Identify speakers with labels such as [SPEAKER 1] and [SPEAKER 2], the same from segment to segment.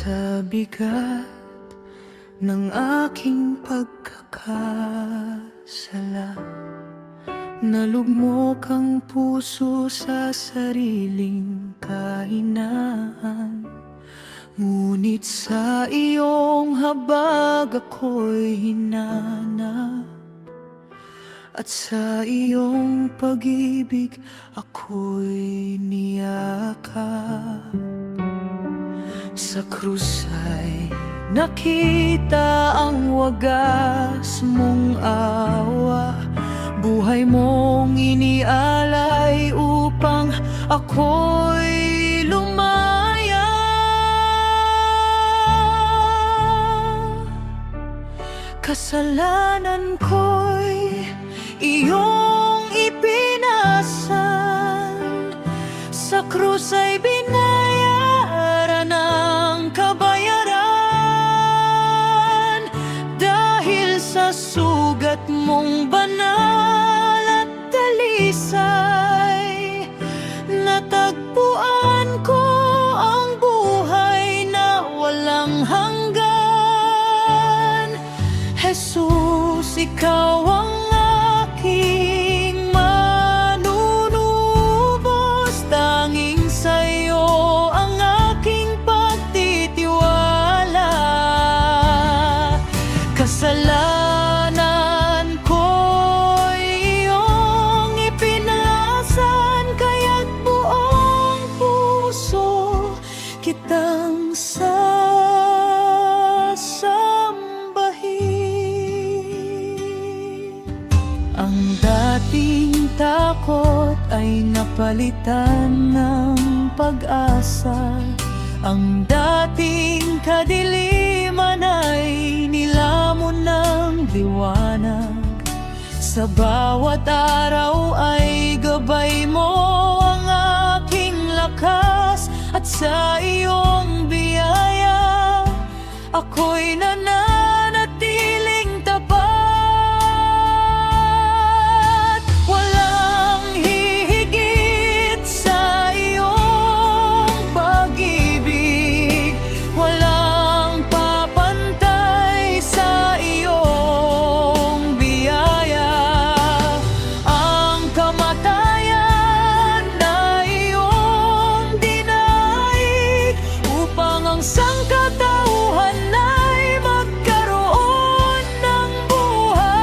[SPEAKER 1] Sa bigat ng aking pagkakasala, nalugmok ang puso sa sariling kahinaan. Ngunit sa iyong habag ako'y hinanap, at sa iyong pag-ibig ako'y niyakap. Sa krus ay nakita ang wagas mong awa, buhay mong inialay upang ako'y lumaya. Kasalanan ko'y iyong ipinasan, sa krus ay binayaran ang kabayaran. Dahil sa sugat mong banal at dalisay, natagpuan ko ang buhay na walang hanggan. Jesus, ikaw ang aking manunubos, tanging sa'yo ang aking pagtitiwala. Kasalanan ko'y iyong ipinasan, kaya't buong puso kitang sasambahin. Ang dating takot ay napalitan ng pag-asa, ang dating kadiliman ay nilamon ng liwanag. Sa bawat araw ay gabay mo ang aking lakas, at sa iyong biyaya ako'y nananatiling tapat. Walang hihigit sa iyong pag-ibig, walang papantay sa iyong biyaya. Ang kamatayan na iyong dinaig upang ang sangkatauhan ay magkaroon ng buhay.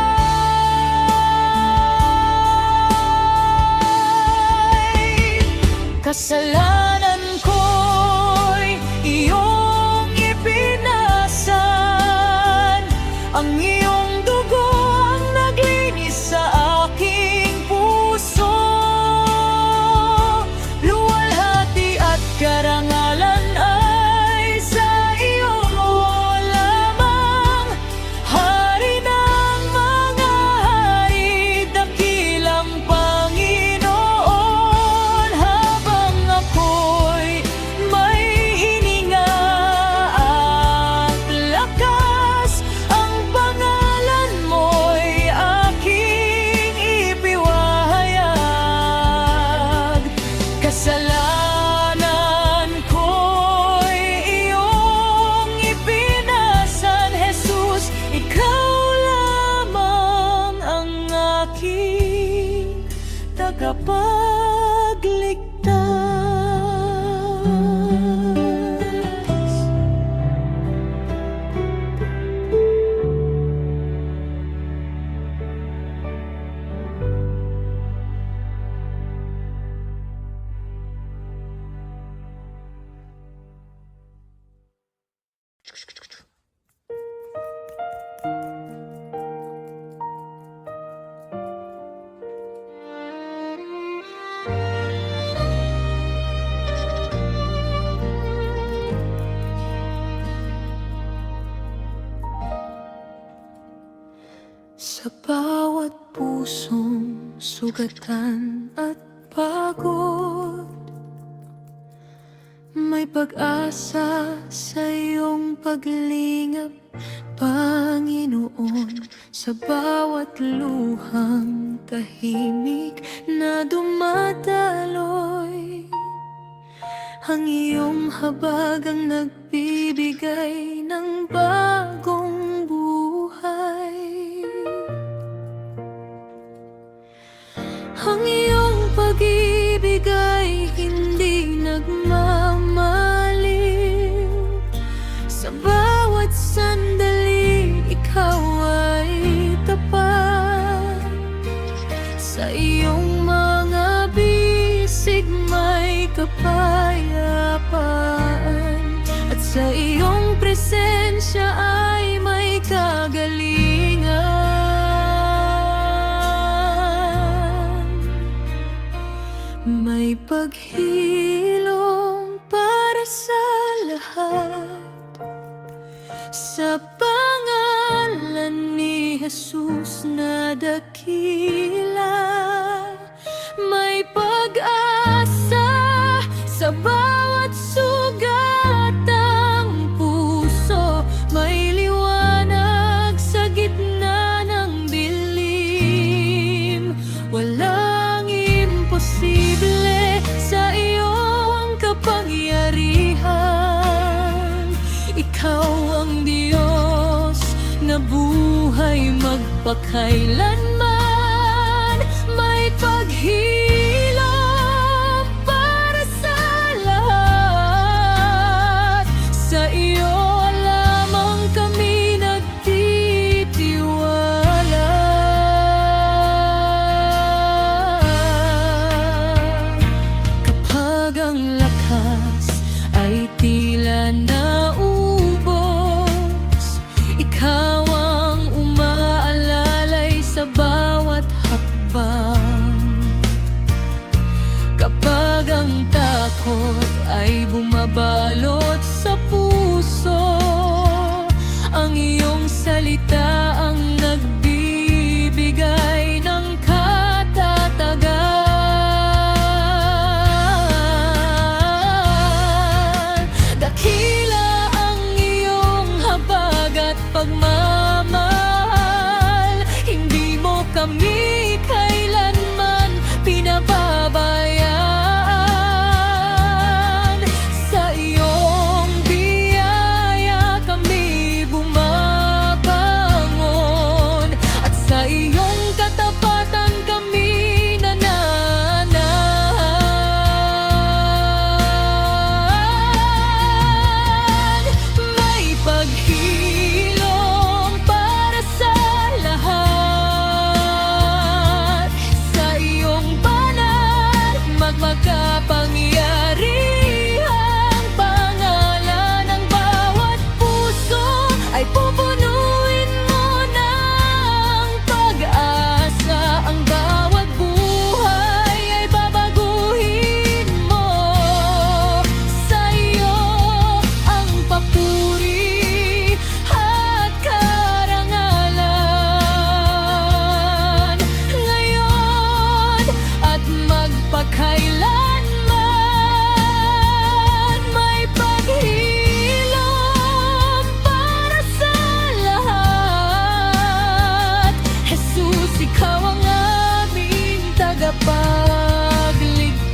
[SPEAKER 1] Kasalanan ko'y iyong ipinasan, ang iyong dugo ang naglinis sa aking puso. Luwalhati at karangalan ay sa iyo lamang. Hari ng mga hari, dakilang Panginoon. Habang ako'y may hininga at lakas, ang pangalan mo'y aking ipinahayag. Kasalanan ko'y iyong ipinasan, Jesus, ikaw lamang ang aking tagapagligtas. Sa bawat pusong sugatan at pagod, may pag-asa sa iyong paglingap, Panginoon. Sa bawat luhang tahimik na dumadaloy, Ang iyong habag ang nagbibigay ng bagong buhay. Ang iyong pag-ibig ay hindi nagmamaliw. Sa bawat sandali, ikaw ay tapat. Sa iyong mga bisig may kapayapaan, at sa iyong presensya ay may kagalingan. May paghilom para sa lahat, sa pangalan ni Jesus na dakila. May pag-asa sa bawat sugat ng puso. May liwanag sa gitna ng dilim. Walang imposible sa iyong kapangyarihan. Ikaw ang Diyos na buhay magpakailanman. May paghilom para sa lahat. Sa iyo lamang kami nagtitiwala. Kapag ang lakas ay tila naubos, ikaw ang umaalalay sa bawat hakbang. Kapag ang takot ay bumabalot sa puso, ang iyong salita ang nagbibigay ng katatagan. Dakila ang iyong habag at pagmamahal. Hindi mo kami kailanman pinababayaan. Sa iyong biyaya kami bumabangon, at sa iyong katapatan kami nananahan. May paghilom para sa lahat. Sa iyong banal magmakapangyarihang pangalan, ng bawat puso ay pupunuin mo ng pag-asa. Ang bawat buhay ay babaguhin mo. Sa iyo ang papuri at karangalan, ngayon at magpakailanman. May paghilom para sa lahat. Jesus, ikaw ang aming tagapagligtas.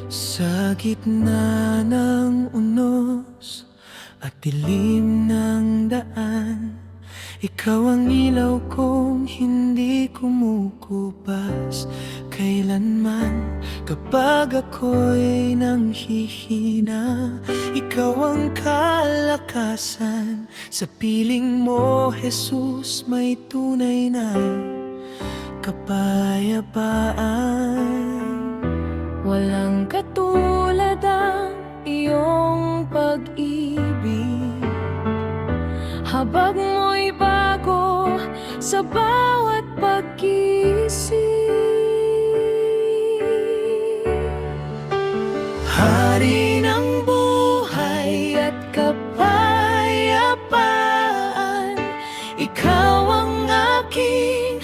[SPEAKER 1] Sa gitna ng unos at dilim ng daan, ikaw ang ilaw kong hindi kumukupas kailanman. Kapag ako'y nanghihina, ikaw ang kalakasan. Sa piling mo, Jesus, may tunay na kapayapaan. Walang katulad ang iyong pag-ibig. Habag mo'y bago sa bawat pag-isip. kapayapaan. Ikaw ang aking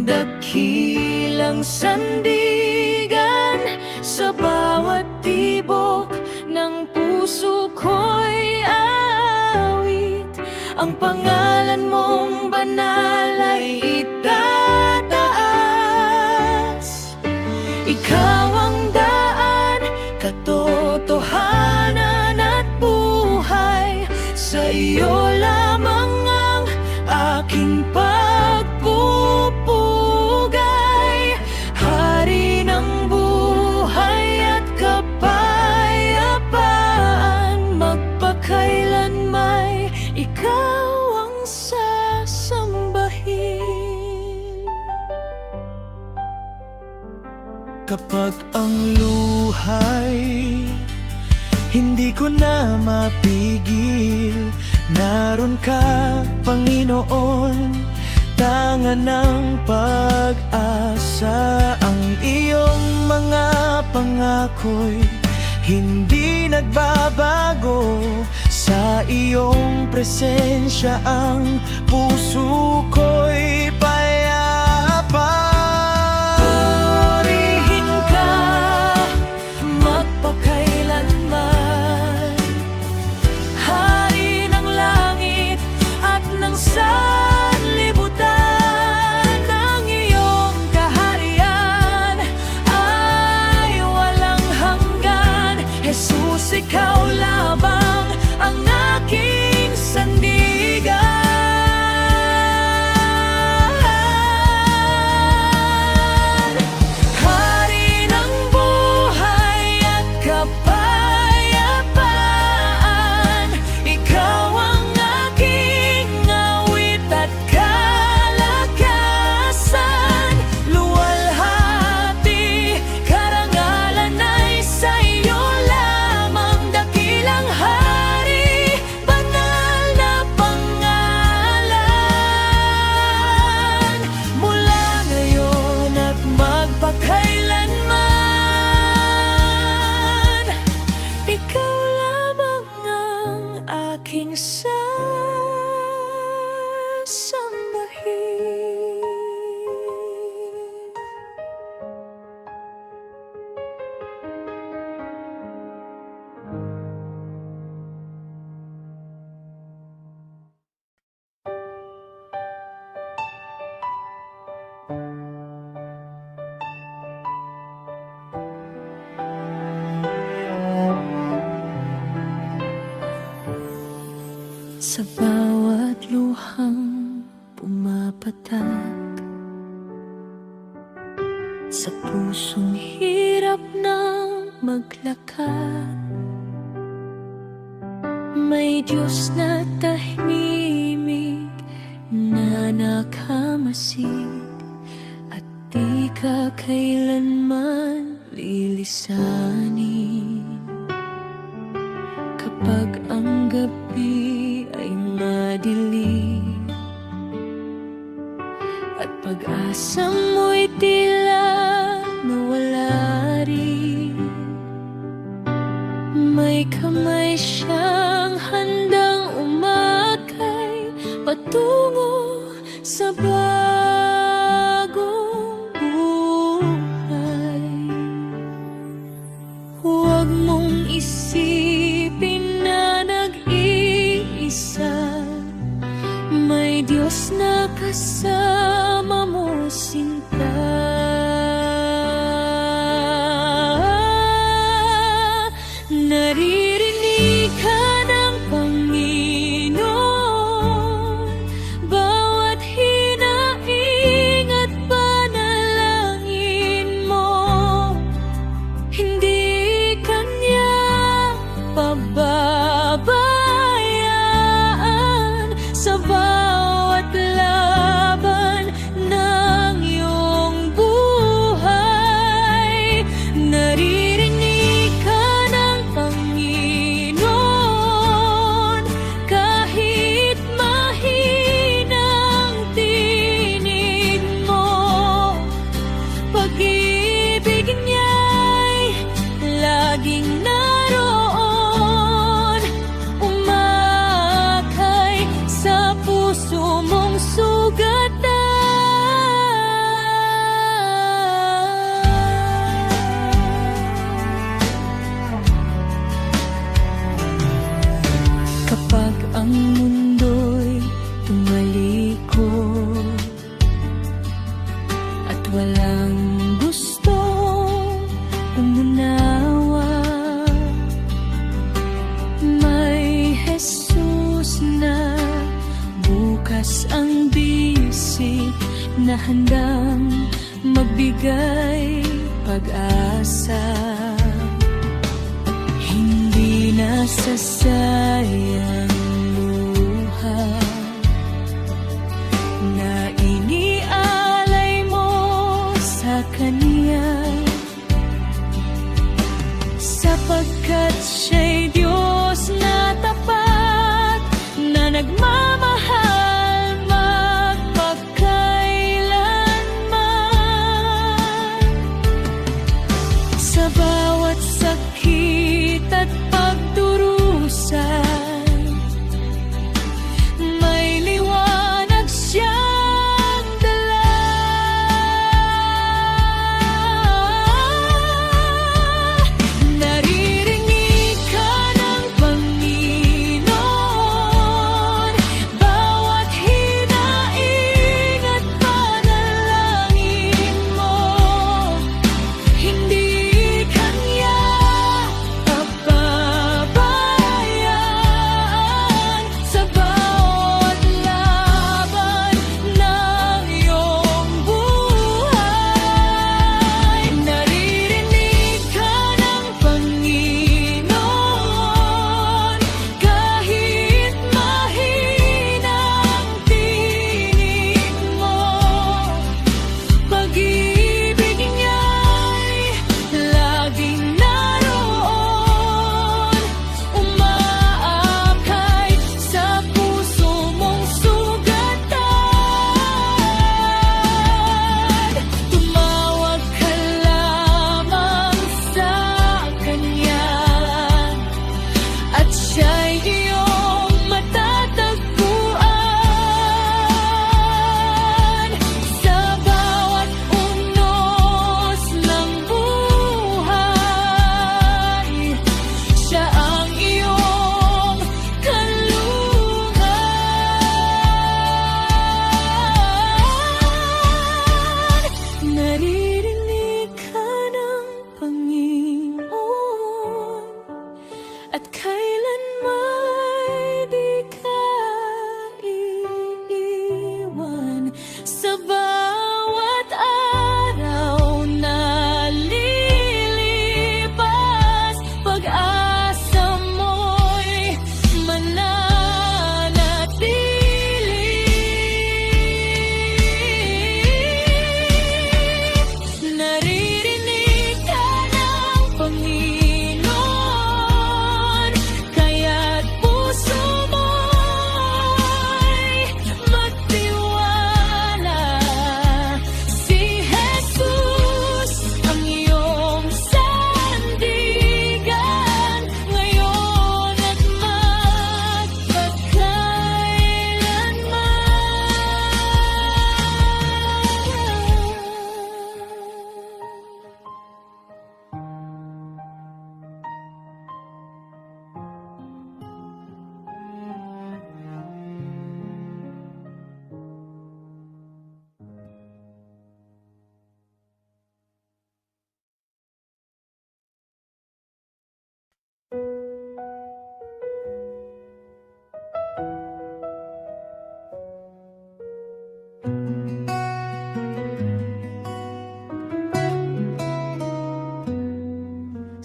[SPEAKER 1] dakilang sandigan. Sa bawat tibok ng puso ko'y awit. Ang pangalan mong banal ay itataas. Ikaw ang daan, katotohanan at buhay. Sa iyo lamang ang aking pagpupugay. Hari ng buhay at kapayapaan, magpakailanmay ikaw ang sasambahin.
[SPEAKER 2] Kapag ang luhay hindi ko na mapigil, naroon ka, Panginoon, tanga ng pag-asa. Ang iyong mga pangako'y hindi nagbabago. Sa iyong presensya ang puso ko'y payapa.
[SPEAKER 1] Purihin ka, magpakailanman. Hari ng langit at ng sanlibutan. Ang iyong kaharian ay walang hanggan. Jesus, ikaw lamang ang aking sandigan. Hari ng buhay at kapayapaan, ikaw ang aking awit at kalakasan. Luwalhati, karangalan ay sa iyo lamang, dakilang hari, banal na pangalan. Mula ngayon at magpakailanman, ikaw lamang ang aking sasambahin. Sa bawat luhang pumapatak, sa pusong hirap na maglakad, may Diyos na tahimik na nakamasid, at di ka kailanman lilisanin. Kapag ang gabi ay madilim at pag-asa mo'y tila nawala rin, may kamay siyang handang umakay patungo sa bagong buhay. Huwag mong isipin na nag-iisa, may Diyos na kasama mo, sinta. na handang magbigay pag-asa. Hindi nasasayang luha na inialay mo sa Kanya, sapagkat siya'y Diyos na tapat, na nagmamahal magpakailanman. Sa bawat sakit at pagdurusan, may liwanag siyang dala. Naririnig ka ng Panginoon, bawat hinaing at panalangin mo. Hindi Kanya papabayaan sa bawat laban ng iyong buhay. Naririnig ka ng Panginoon, kahit mahina ang tinig mo. Pag-ibig niya'y laging naroon, umaakay sa puso mong sugatan. Tumawag ka lamang sa Kanya, at siya'y iyong matatagpuan. Sa bawat unos ng buhay, siya ang iyong kanlungan. Naririnig ka ng Panginoon, at kailanman di ka iiwan. Sa bawat araw na lilipas, pag-asa mo'y mananatili. Naririnig ka ng Panginoon, kaya't puso mo'y magtiwala. Si Jesus ang iyong sandigan, ngayon at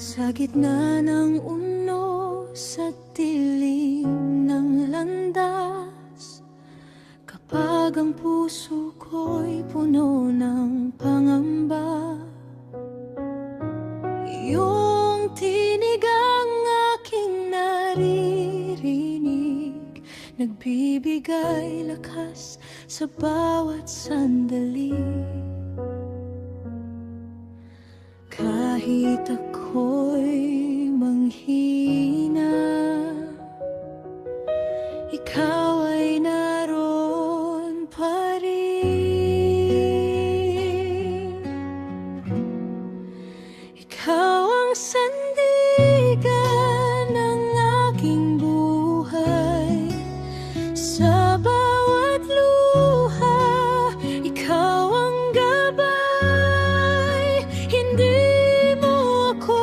[SPEAKER 1] sa gitna ng unos at dilim ng landas, kapag ang puso ko'y puno ng pangamba, iyong tinig ang aking naririnig, nagbibigay lakas sa bawat sandali. Kahit ako'y manghina, ikaw ay naroon pa rin. Ikaw ang sandigan ng aking buhay. Sa bawat luha, ikaw ang gabay. Hindi mo ako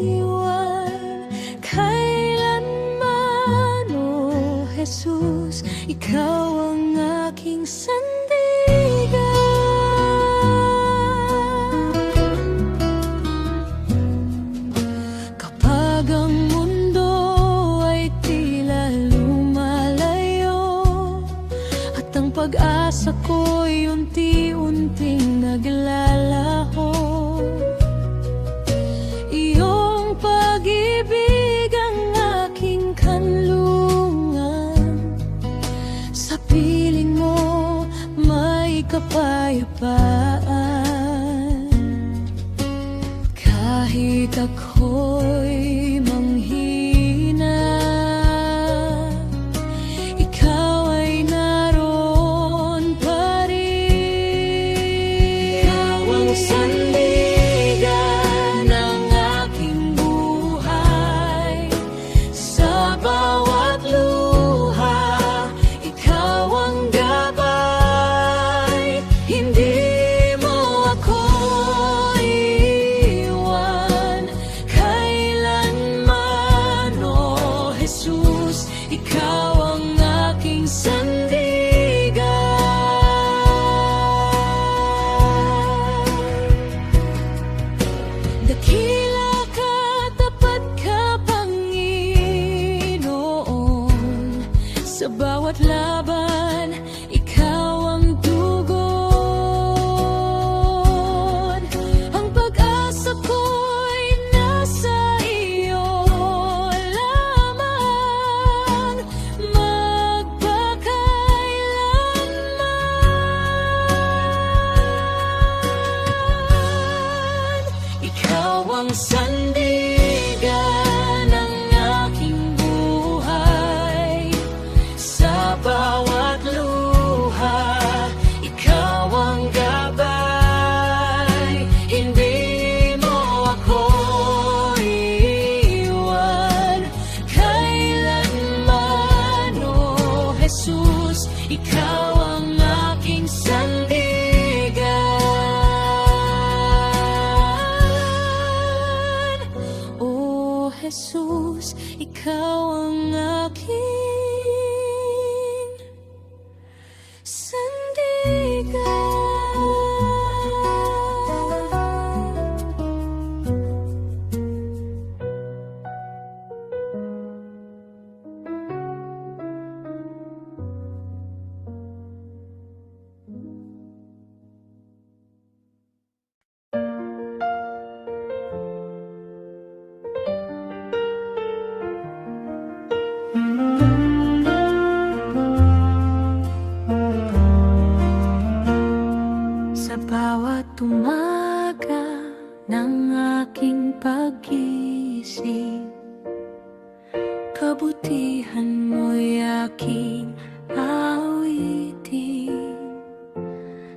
[SPEAKER 1] iiwan kailanman, oh Jesus. Ikaw ang aking sandigan. kapayapaan. Kahit ako'y manghina, ikaw ay naroon pa rin. Ikaw ang sandigan ng aking buhay. Sa bawat luha, ikaw ang gabay. Hindi mo ako iwan kailanman, O Jesus. Ikaw ang aking sandigan. Dakila ka, tapat ka, Panginoon. Sa bawat laban, ikaw ang tugon. Ang pag-asa ko'y nasa iyo lamang, magpakailanman. Ikaw ang sandigan ng aking buhay. Sa bawat luha, ikaw ang gabay. Hindi mo ako iwan kailanman, O Jesus. Ikaw ang aking sandigan. O Jesus, ikaw ang aking sandigan. Sa bawat umaga ng aking pag-isip, kabutihan mo'y aking awitin.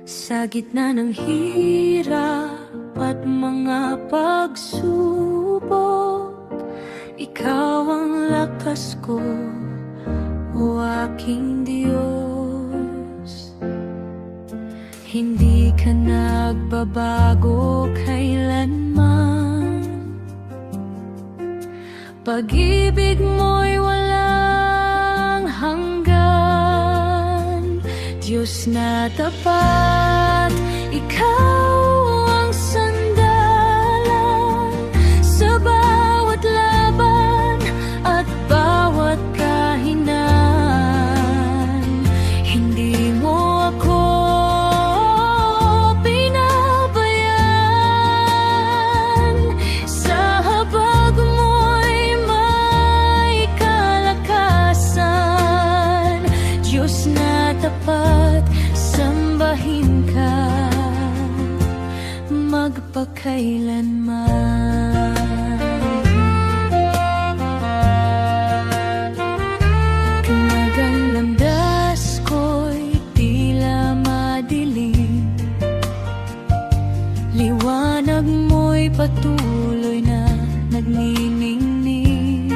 [SPEAKER 1] Sa gitna ng hirap at mga pagsubok, ikaw ang lakas ko, O aking Diyos. Hindi ka nagbabago kailanman. Pag-ibig mo'y walang hanggan. Diyos na tapat, ikaw ang sandalan. Sa bawat laban at bawat kahinaan, hindi mo ako pinabayaan. Sa habag mo'y may kalakasan. Diyos na tapat, sambahin ka magpakailanman. Tumagang landas ko'y tila madilim, liwanag mo'y patuloy na nagniningning.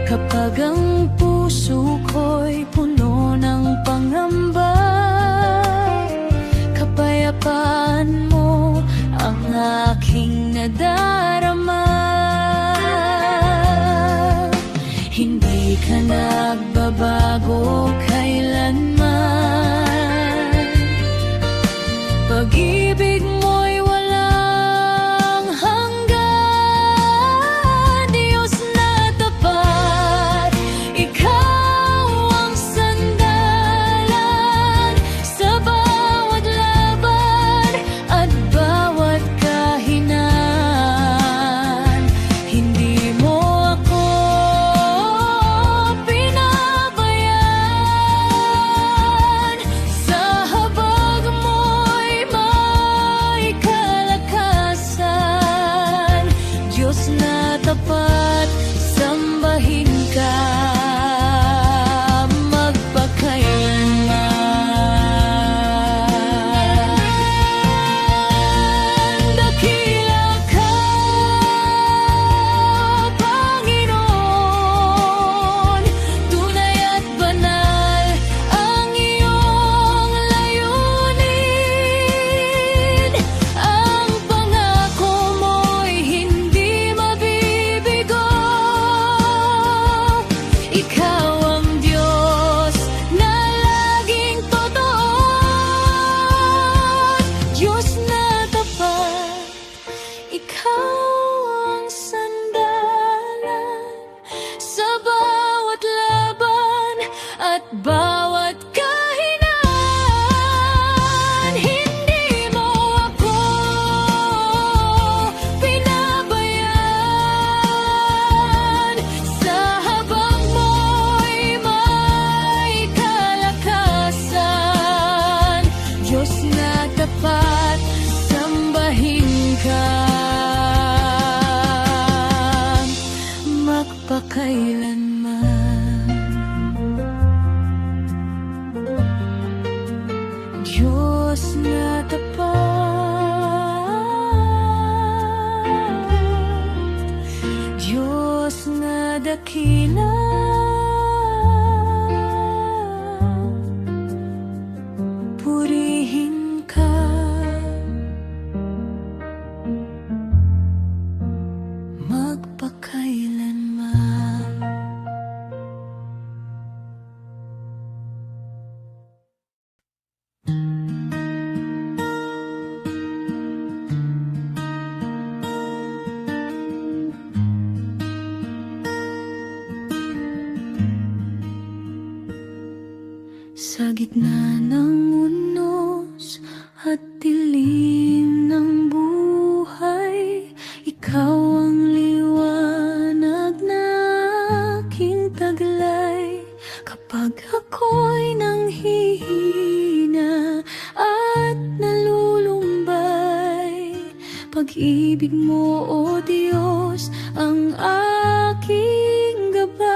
[SPEAKER 1] Kapag ang puso ko'y puno ng pangamba, kapayapaan mo ang aking nadarama. Hindi ka nagbabago kailanman. Pag-ibig mo'y walang hanggan. Diyos na tapat, ikaw ang sandalan. Sa bawat laban at bawat kahinaan, hindi mo ako pinabayaan. magpakailanman. Diyos na tapat, Diyos na dakila, purihin ka. Magpakailanman. Sa gitna ng unos at dilim ng buhay, ikaw ang liwanag na aking taglay. Kapag ako'y nanghihina at nalulumbay, pag-ibig mo, O Diyos, ang aking gabay.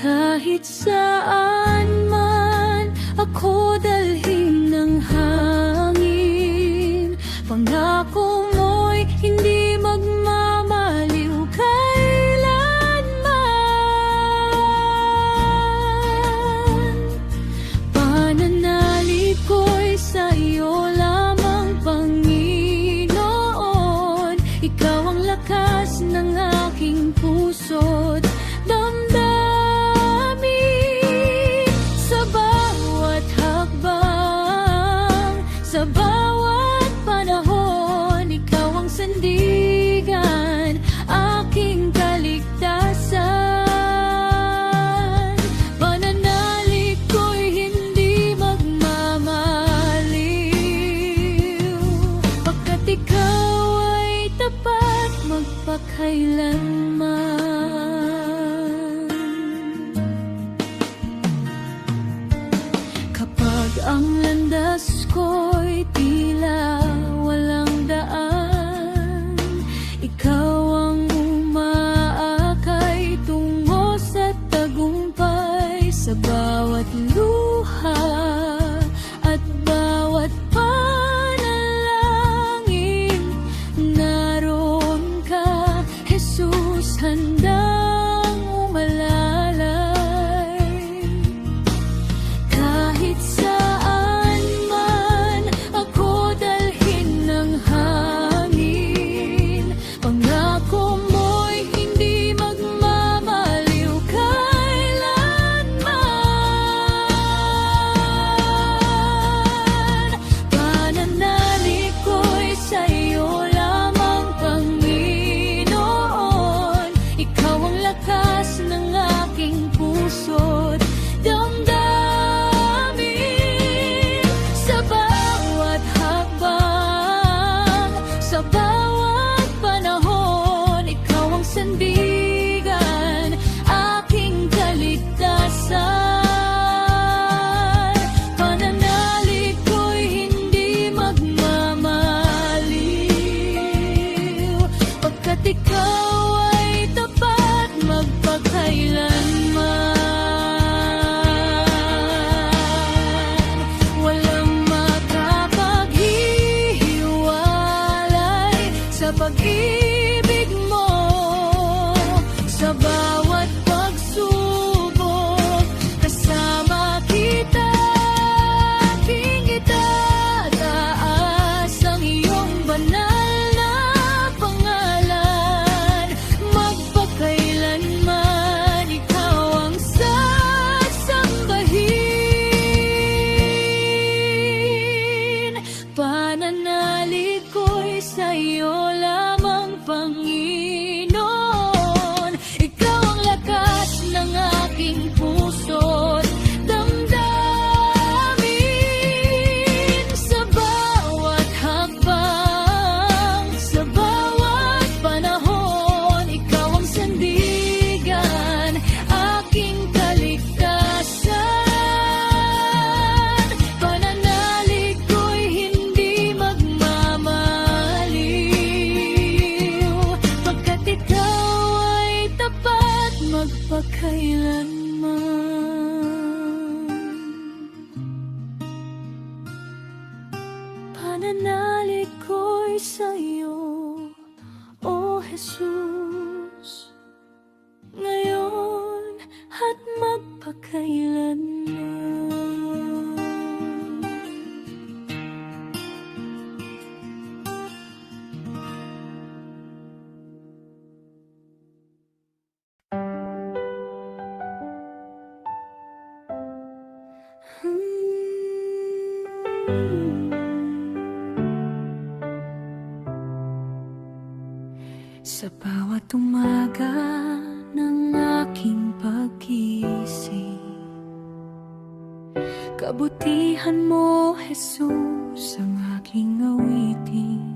[SPEAKER 1] Kahit saan man ako dalhin ng hangin, pangako mo'y hindi magmamaliw kailanman. Pananalig ko'y sa iyo lamang, Panginoon. Ikaw ang lakas ng aking puso't damdamin. Sa bawat panahon, ikaw ang sandigan, aking kaligtasan. Pananalig ko'y hindi magmamaliw, pagkat ikaw ay tapat magpakailanman. Kapag ang landas ko'y tila walang daan, ikaw ang umaakay tungo sa tagumpay. Sa bawat luha at bawat panalangin, naroon ka, Jesus, handang umalalay. Kahit saan man ako dalhin ng hangin, pangako mo'y hindi magmamaliw kailanman. Pananalig ko'y sa iyo lamang, Panginoon. Ikaw ang lakas ng aking puso't damdamin. Sa bawat hakbang, sa bawat panahon, ikaw ang sandigan, aking kaligtasan. Pananalig ko'y hindi magmamaliw, pagkat ikaw ay tapat magpakailanman. Walang makapaghihiwalay sa pag-ibig mo. Sa bawat pagsubok, kasama kita, aking itataas ang iyong banal na pangalan. Magpakailanman, ikaw ang sasambahin. Pananalig ko'y sa iyo lamang, Sa bawat umaga ng aking pag-isip, kabutihan mo, Jesus, ang aking awitin.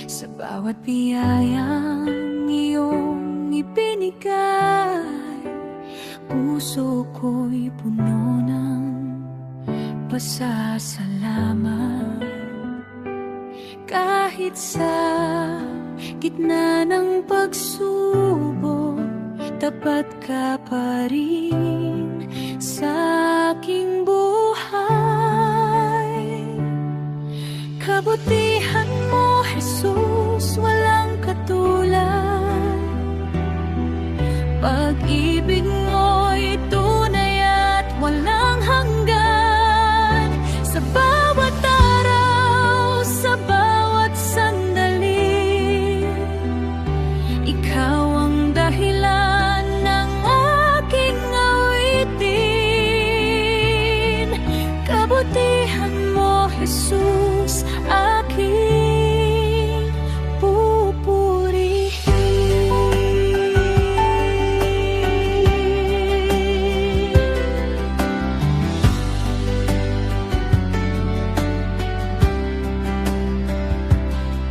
[SPEAKER 1] Sa bawat biyayang iyong ibinigay, puso ko'y puno ng pasasalamat. Kahit sa gitna ng pagsubok, tapat ka pa rin sa aking buhay. Kabutihan mo, Jesus, walang katulad. Pag-ibig mo'y tunay at walang hanggan. Sa bawat araw, sa bawat sandali, ikaw ang dahilan ng aking awitin. Kabutihan mo, Jesus, aking pupurihin.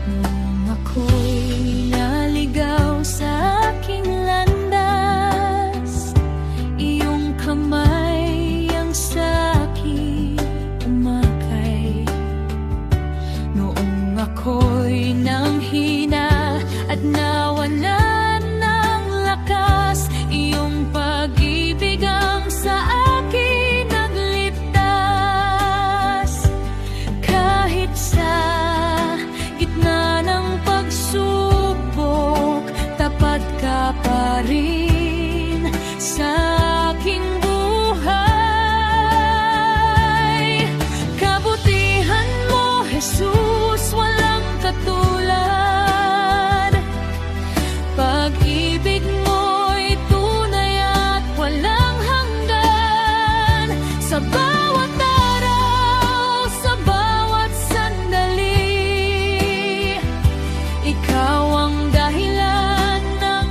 [SPEAKER 1] Nung ako'y naligaw sa aking landas, iyong kamay ang sa'kin umakay. Noong ako'y nanghina at nawalan ng lakas, iyong pag-ibig ang sa akin nagligtas. Kahit sa gitna ng pagsubok, tapat ka pa rin sa aking buhay. Kabutihan mo, Jesus, walang katulad. Pag-ibig mo'y tunay at walang hanggan. Sa bawat araw, sa bawat sandali, ikaw ang dahilan ng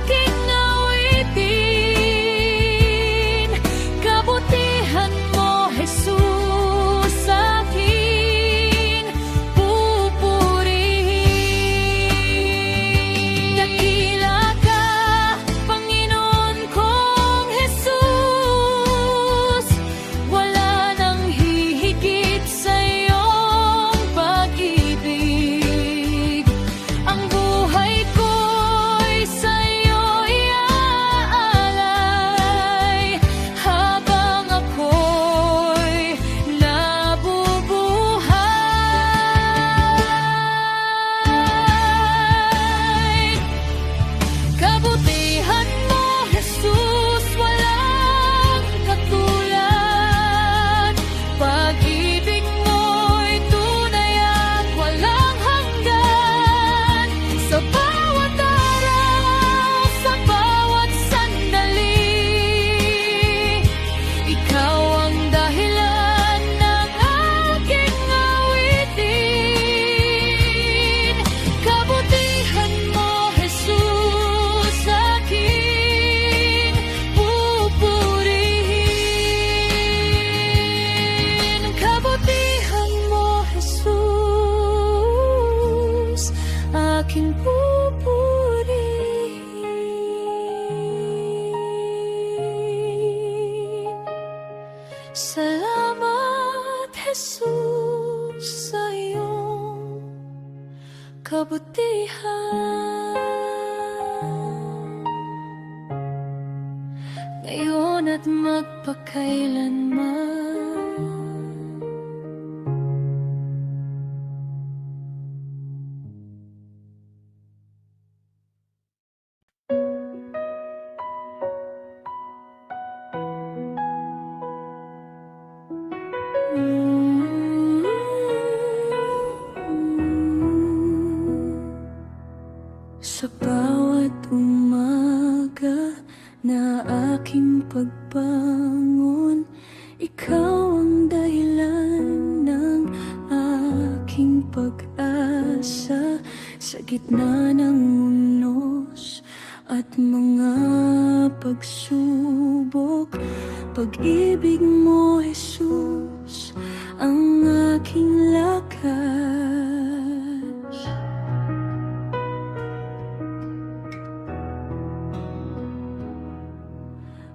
[SPEAKER 1] aking awitin. Kabutihan mo, Jesus, aking pupurihin. Dakila ka, Panginoon kong Jesus, wala nang hihigit sa iyong pag-ibig. Ang buhay ko'y sa iyo iaalay, habang ako'y nabubuhay. Kabutihan mo, Jesus, walang katulad. Pag-ibig mo'y tunay at walang hanggan. Sa bawat araw, sa bawat sandali, ikaw ang dahilan ng aking awitin. Kabutihan mo, Jesus, aking pupurihin. Kabutihan mo, Jesus, aking pupurihin. Salamat, Jesus, sa iyong kabutihan, ngayon at magpakailanman. Sa bawat umaga na aking pagbangon, ikaw ang dahilan ng aking pag-asa. Sa gitna ng unos at mga pagsubok, pag-ibig mo, Jesus, ang aking lakas.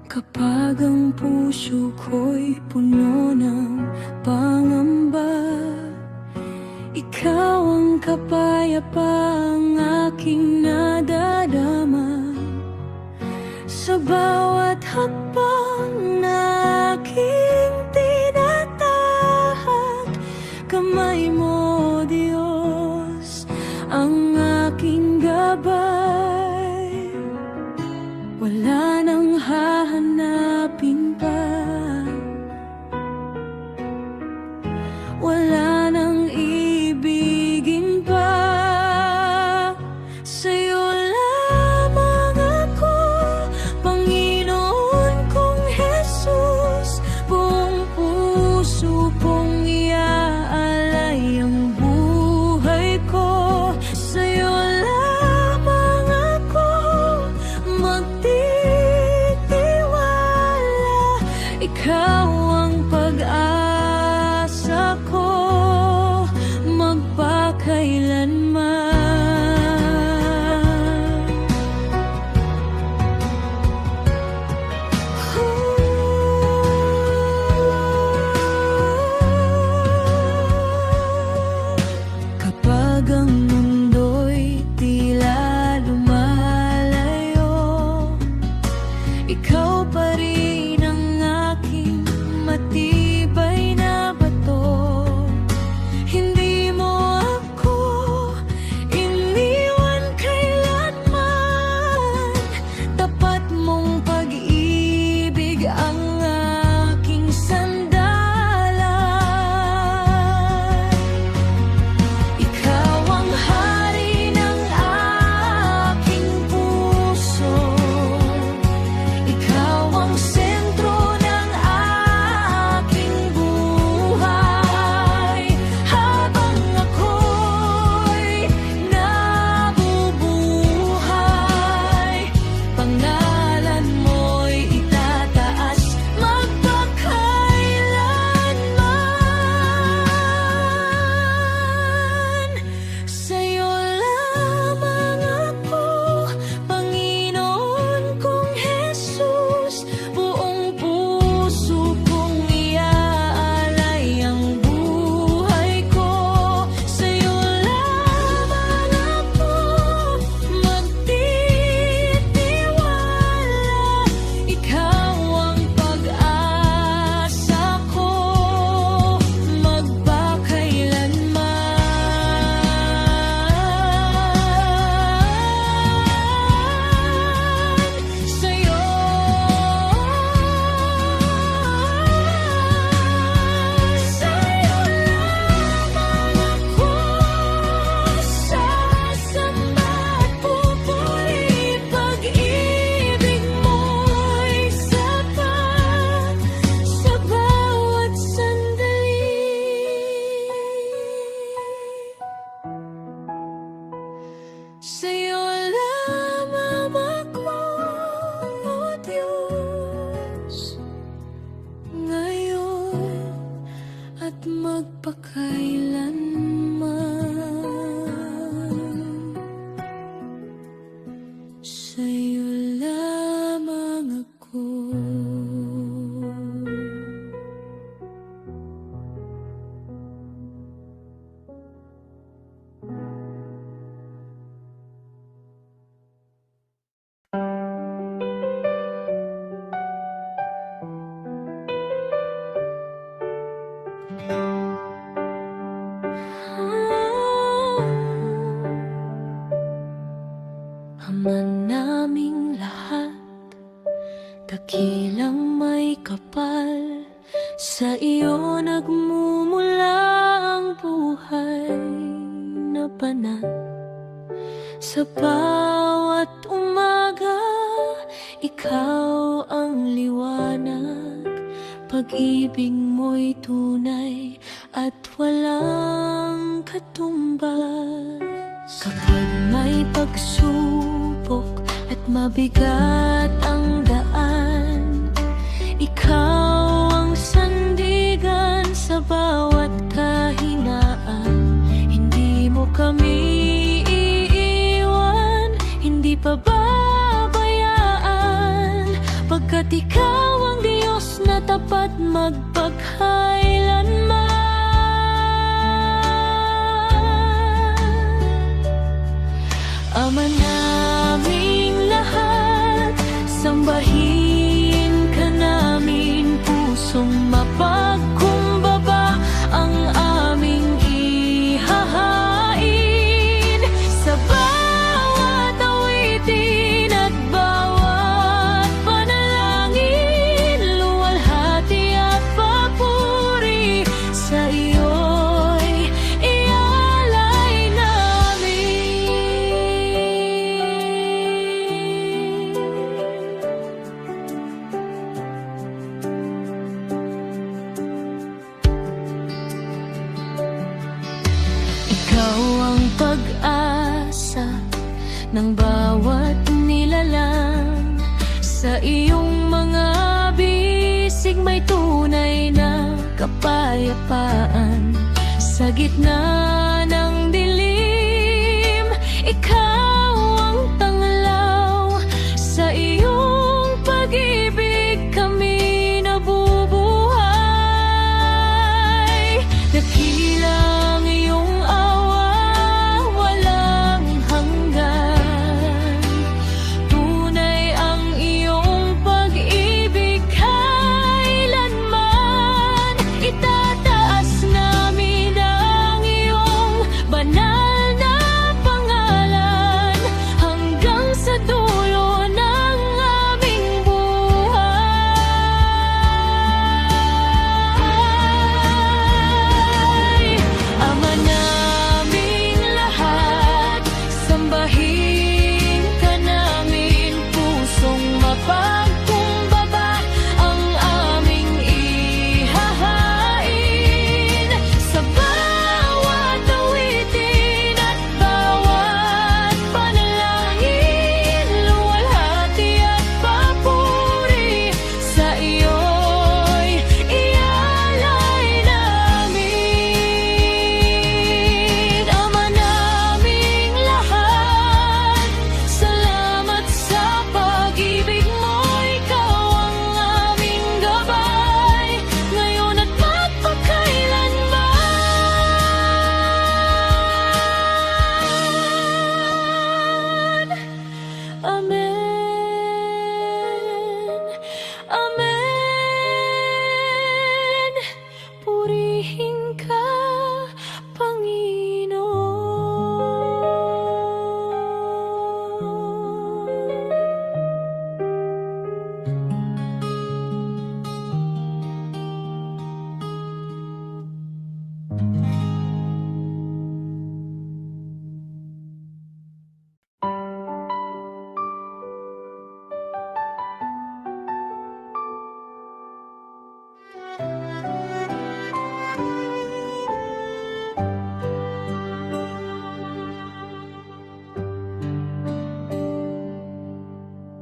[SPEAKER 1] Kapag ang puso ko'y puno ng pangamba, ikaw ang kapayapaang aking nadadama. Sa bawat hakbang na aking tinatahak, kamay mo, Diyos, ang aking gabay. Wala nang hahanapin pa, wala nang ibigin pa. Sa'yo lamang ako, Panginoon kong Jesus. Buong puso kong iaalay ang buhay ko. Sa'yo lamang ako magtitiwala. Ikaw ang pag-asa ko magpakailanman. Kapag ang mundo'y tila lumalayo, ikaw pa rin ang aking matibay na bato. Hindi mo ako iniwan kailanman, tapat mong pag-ibig ang aking sandalan. Ikaw ang hari ng aking puso, ikaw ang sentro ng aking buhay. Habang ako'y nabubuhay, pangalan mo'y itataas magpakailanman. Sa'yo lamang ako, Panginoon kong Jesus. Buong puso kong iaalay ang buhay ko. Sa'yo lamang ako magtitiwala. Ikaw ang pag-asa ko magpakailanman. Sa'yo lamang ako sasamba at pupuri. Pag-ibig mo'y sapat sa bawat sandali. Sa'yo lamang ako, O Diyos, ngayon at magpakailanman. Sa'yo lamang ako. Ama naming lahat, dakilang may kapal, sa iyo nagmumula ang buhay na banal. Sa bawat umaga, ikaw ang liwanag. Pag-ibig mo'y tunay at walang katumbas. Kapag mabigat ang daan, ikaw ang sandigan sa bawat kahinaan. Hindi mo kami iiwan, hindi pababayaan, pagkat ikaw ang Diyos na tapat magpagkailanman. Ama naming lahat, sambahin ka namin, pusong mapagkumbaba ang aming ihahain. Sa bawat awitin at bawat panalangin, luwalhati at papuri sa iyo'y ialay namin. Ikaw ang pag-asa ng bawat nilalang, sa iyong mga bisig may tunay na kapayapaan. Sa gitna ng dilim, ikaw ang tanglaw, sa iyong pag-ibig kami nabubuhay. Dakila ang iyong awa, walang hanggan. Tunay ang iyong pag-ibig kailanman. Itataas namin ang iyong banal na pangalan hanggang sa dulo ng aming buhay. Ama naming lahat, sambahin ka namin, pusong mapagkumbaba ang aming ihahain. Sa bawat awitin at bawat panalangin, luwalhati at papuri sa iyo'y ialay namin. Ama naming lahat, salamat sa pag-ibig mo. Ikaw ang aming gabay, ngayon at magpakailanman. Amen. Amen. Purihin ka, Panginoon.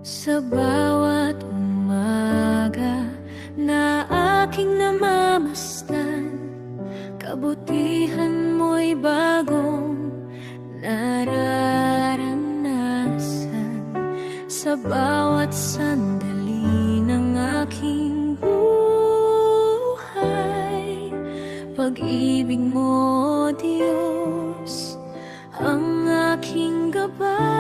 [SPEAKER 1] Sa bawat umaga na aking namamasdan, kabutihan mo'y bagong nararanasan. Sa bawat sandali ng aking buhay, pag-ibig mo, Diyos, ang aking gabay.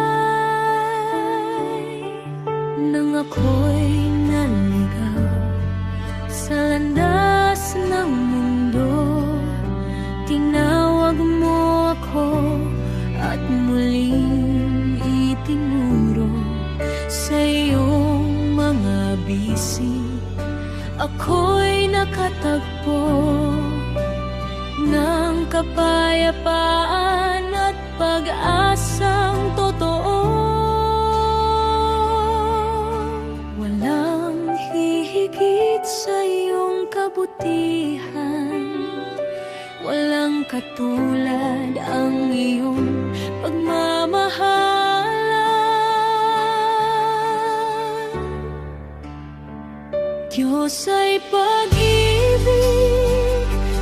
[SPEAKER 1] Nang ako'y naligaw sa landas ng mundo, tinawag mo ako at muling itinuro sa iyong mga bisig. Ako'y nakatagpo ng kapayapaan at pag-asang totoo. Walang hihigit sa iyong kabutihan, walang katulad ang iyong pagmamahalan. Diyos ay pag-ibig,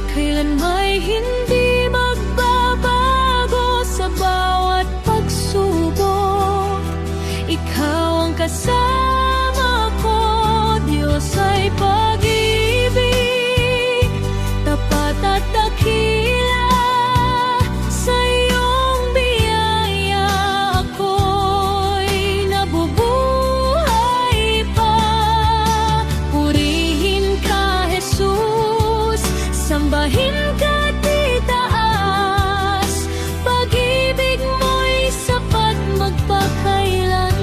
[SPEAKER 1] kailan may hindi magbabago sa bawat pagsubok. Ikaw ang kasama ko, Diyos ay pag-ibig, tapat at dakila. Sa iyong biyaya ako'y nabubuhay pa. Purihin ka, Jesus, sambahin ka di taas. Pag-ibig mo'y sapat magpakailanman.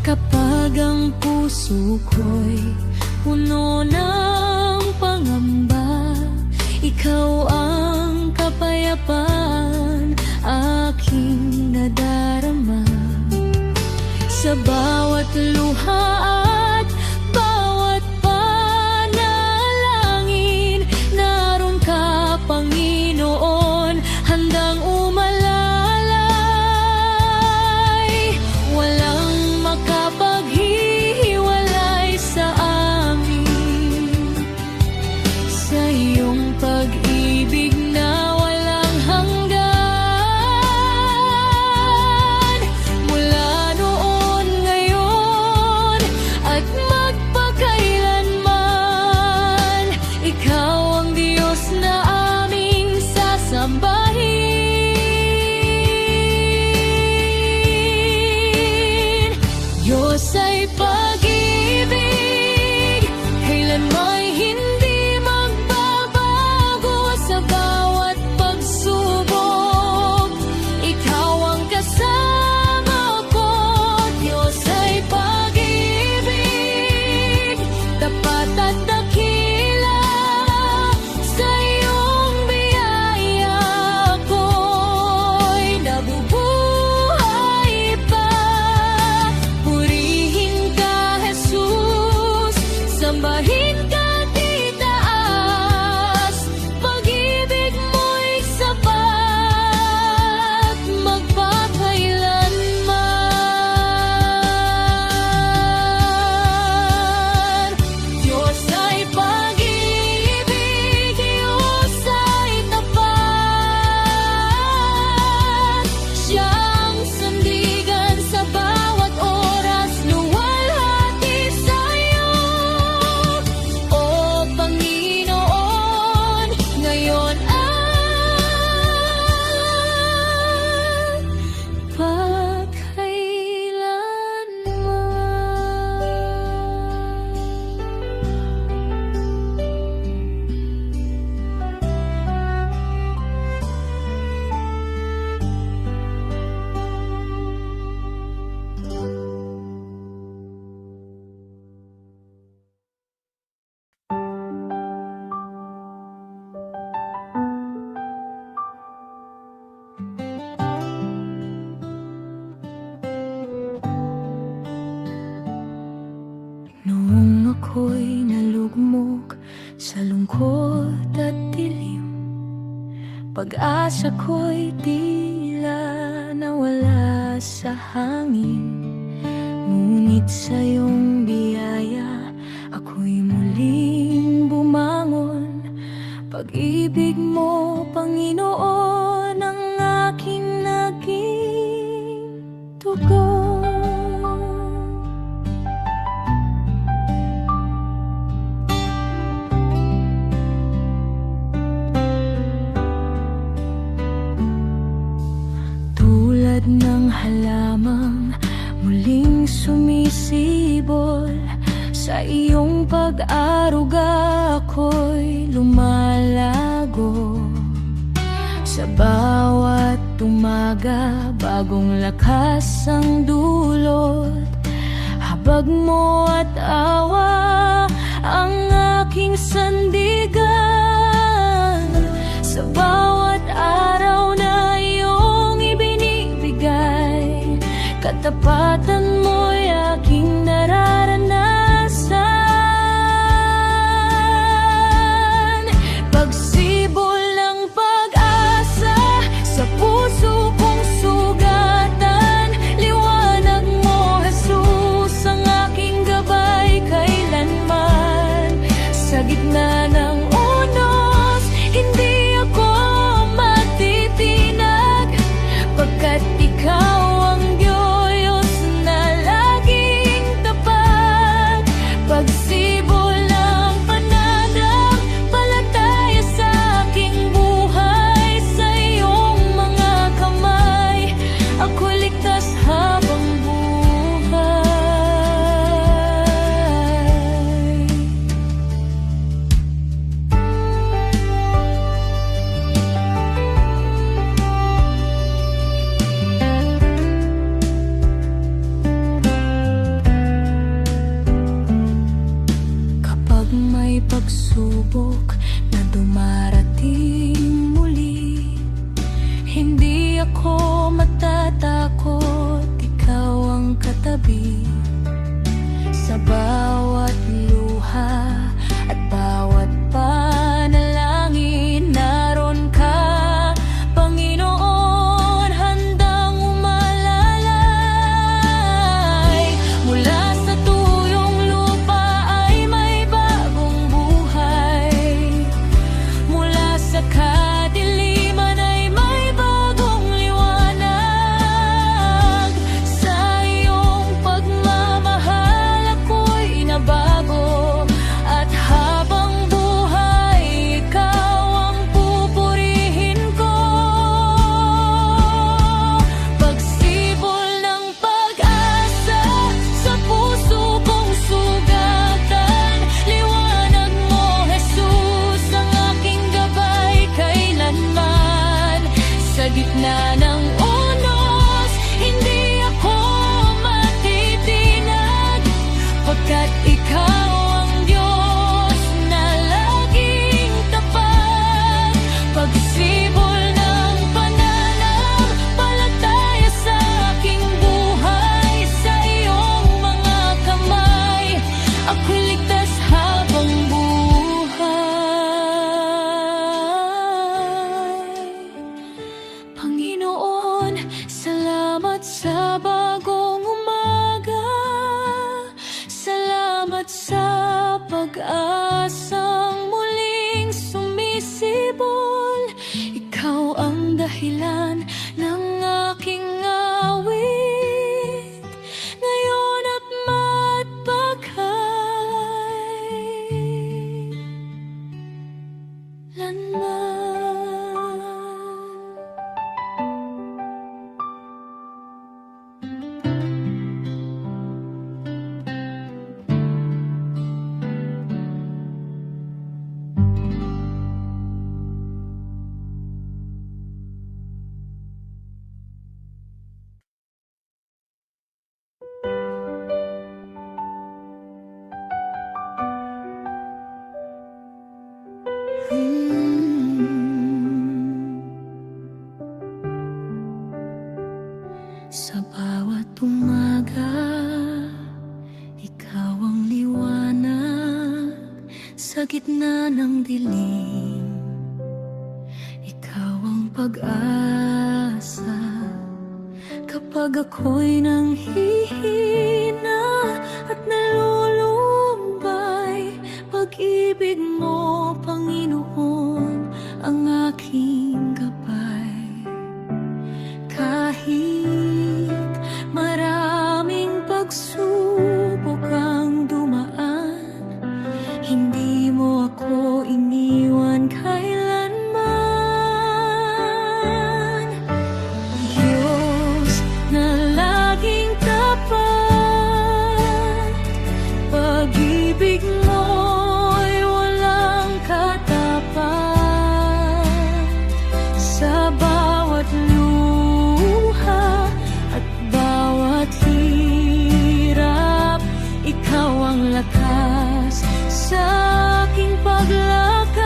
[SPEAKER 1] Kapag ang puso ko'y puno ng pangamba, ikaw ang kapayapaan aking nadarama. Sa bawat luha at bawat panalangin, naroon ka, Panginoon, handang umalalay. Walang makapaghihiwalay sa amin, sa iyong pag-ibig na walang hanggan. Mula noon, ngayon, at magpakailanman, ikaw ang Diyos na aming sasambahin. Diyos ay pag-ibig, kailan may hindi magbabago sa bawat pagsubok. Ikaw ang kasama ko, Diyos ay pag-ibig, tapat at dakila. Sa iyong biyaya ako'y nabubuhay pa. Purihin ka, Jesus, sambahin ka di taas. Pag-ibig mo'y sapat magpakailanman. Diyos ay pag-ibig, Diyos ay tapat. Siya ang sandigan sa bawat oras, luwalhati sa'yo. O Panginoon, ngayon at noong ako'y nalugmok sa lungkot at dilim, pag-asa ko'y tila nawala sa hangin. Ngunit sa iyong biyaya ako'y muling bumangon. Pag-ibig mo, Panginoon, ang aking naging tugon. Tulad ng halamang muling sumisibol, sa iyong pag-aruga ako'y lumalago. Sa bawat umaga, bagong lakas ang dulot. Habag mo at awa ang aking sandigan. Sa bawat araw na iyong ibinibigay, katapatan mo'y aking nararanasan. Pagsibol ng pag-asa sa puso kong sugatan, gitna ng unos, hindi ako matitinag, pagkat ikaw ang Diyos na laging tapat. Pagsibol ng pananampalataya sa aking buhay, sa iyong mga kamay ako'y ligtas habang buhay. Panginoon, salamat sa bagong umaga, salamat sa pag-asang muling sumisibol. Ikaw ang dahilan ng aking awit, ngayon at magpakailanman. Sa bawat umaga, ikaw ang liwanag sa gitna ng dilim. Ikaw ang pag-asa kapag ako'y nanghihina at nalulumbay. Pag-ibig mo, Panginoon, ang aking gabay. Kahit maraming pagsubok ang dumaan, hindi mo ako iniwan kailanman. Diyos na laging tapat, pag-ibig mo'y walang katapat. Sa bawat luha at bawat hirap, ikaw ang lakas sa aking paglakad.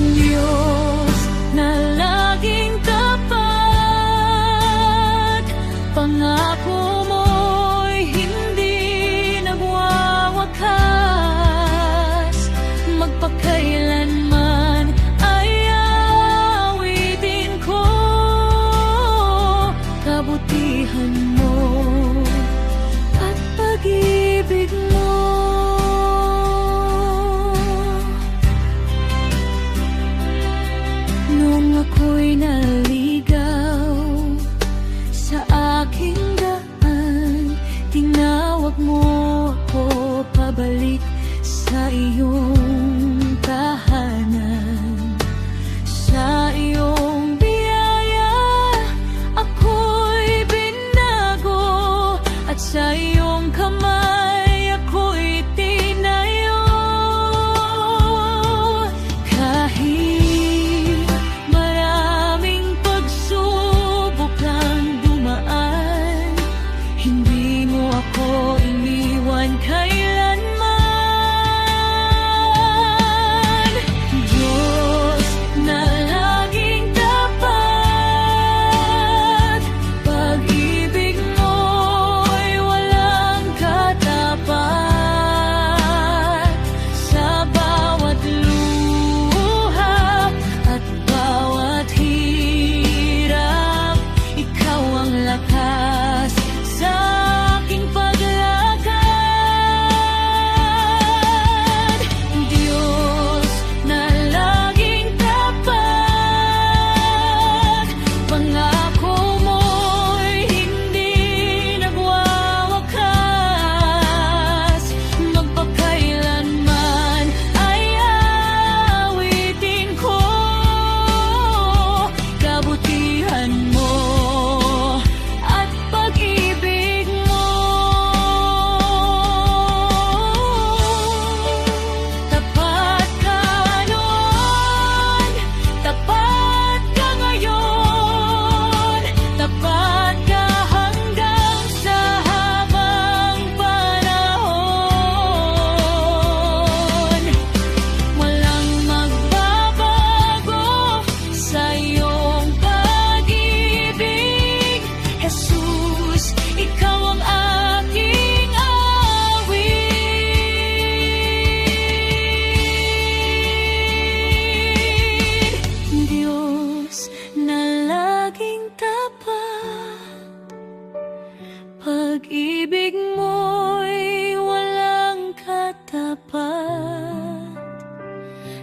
[SPEAKER 1] Diyos na laging tapat, pangako mo'y hindi nagwawakas. Magpakailanman ay awitin ko kabutihan mo at pag-ibig mo. Nung ako'y naligaw sa aking daan, tinawag mo ako pabalik sa iyong tahanan. Sa iyong biyaya ako'y binago, at sa iyong kamay ako'y tinayo. Kahit maraming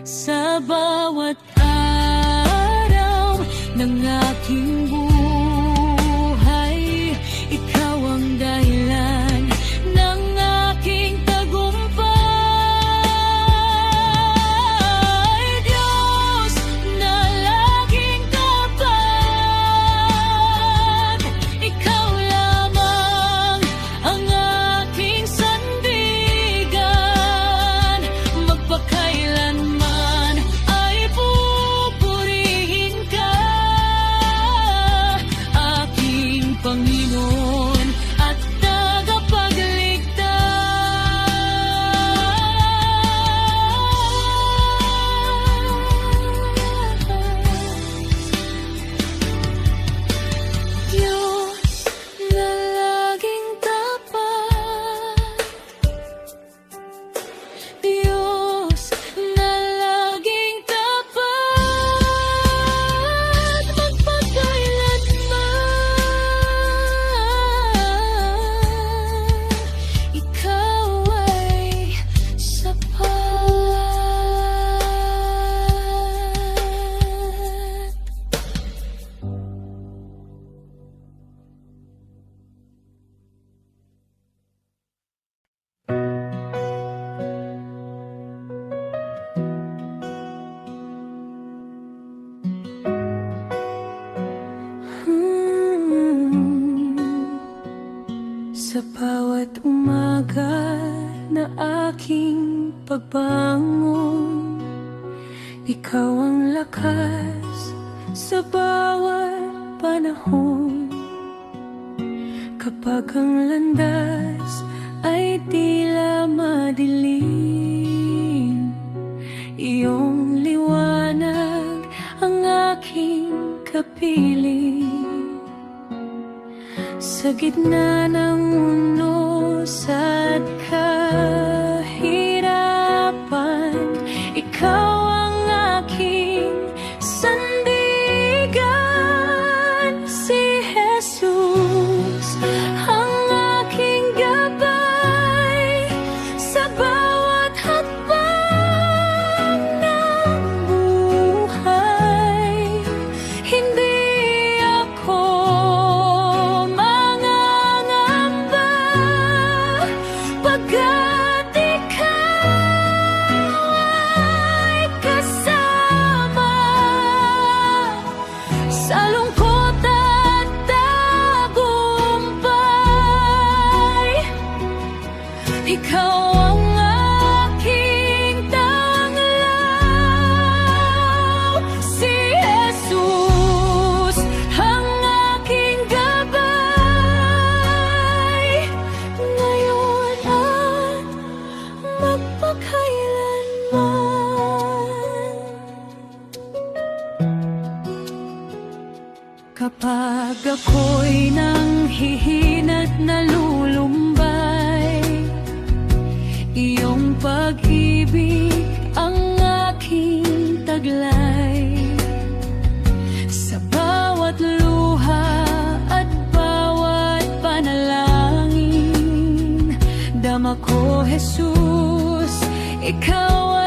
[SPEAKER 1] sa bawat araw ng aking buhay. Ikaw ang dahilan ng aking tagumpay. Diyos na laging tapat, ikaw lamang ang aking sandigan. Magpakailanman ay pupurihin ka, aking Panginoon at tagapagligtas. Diyos na laging tapat, Diyos na laging tapat, magpakailanman ikaw ay sapat. Sa bawat umaga na aking pagbangon, ikaw ang lakas sa bawat panahon. Kapag ang landas ay tila madilim, iyong liwanag ang aking kapiling. Sa gitna ng unos at kahirapan, ikaw ang aking sandigan. Si Jesus ang aking gabay sa bawat hakbang ng buhay. Hindi ako mangangamba, pagkat ikaw ay kasama sa lungkot at tagumpay. Ikaw ang aking tanglaw, si Jesus ang aking gabay, ngayon at magpakailanman. Kapag ako'y nanghihina't nalulumbay, iyong pag-ibig ang aking taglay. Sa bawat luha at bawat panalangin, dama ko, Jesus, ikaw